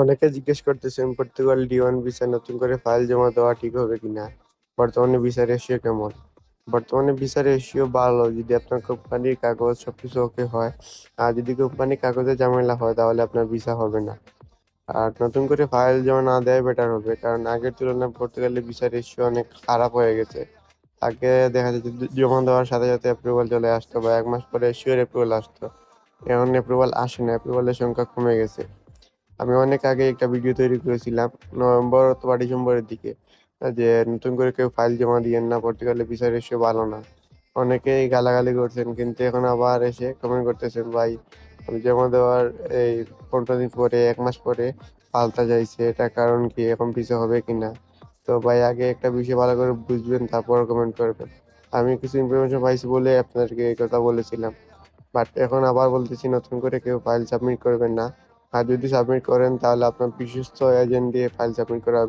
অনেকে জিজ্ঞেস করতেছেন পর্তুগাল ডি1 ভিসায় নতুন করে ফাইল জমা দেওয়া ঠিক হবে কিনা। বর্তমানে ভিসা রেশিও কেমন? বর্তমানে ভিসা রেশিও ভালো যদি আপনার কোম্পানির কাগজ সবকিছু ওকে হয়। আর যদি কোম্পানির কাগজে ঝামেলা হয় তাহলে আপনার ভিসা হবে না। আর নতুন করে ফাইল জমা না দেওয়াই বেটার হবে, কারণ আগের তুলনায় পর্তুগালের ভিসা রেশিও অনেক খারাপ হয়ে গেছে। আগে দেখা যেত জমা দেওয়ার সাথে সাথে অ্যাপ্রুভাল চলে আসতো বা 1 মাস পরে শিওর অ্যাপ্রুভাল আসতো। এখন অ্যাপ্রুভাল আসে না, অ্যাপ্রুভালের সংখ্যা কমে গেছে। আমি অনেক আগে একটা ভিডিও তৈরি করেছিলাম নভেম্বর অথবা ডিসেম্বরের দিকে, যে নতুন করে কেউ ফাইল জমা দিয়েন না, পর্তুগালে ভিসা রেশিও ভালো না। অনেকেই গালাগালি করছেন, কিন্তু এখন আবার এসে কমেন্ট করতেছেন, ভাই আমি জমা দেওয়ার এই 15 দিন পরে 1 মাস পরে পাল্টা যাইছে, এটা কারণ কি, এখন ভিসা হবে কিনা? তো ভাই আগে একটা বিষয় ভালো করে বুঝবেন, তারপর কমেন্ট করবেন। আমি কিছু ইনফরমেশন পাইছি বলে আপনাদেরকে এই কথা বলেছিলাম, বাট এখন আবার বলতেছি নতুন করে কেউ ফাইল সাবমিট করবেন না। আর যদি সাবমিট করেন তাহলে আপনার বিশ্বস্ত এজেন্ট দিয়ে ফাইল সাবমিট করা হবে।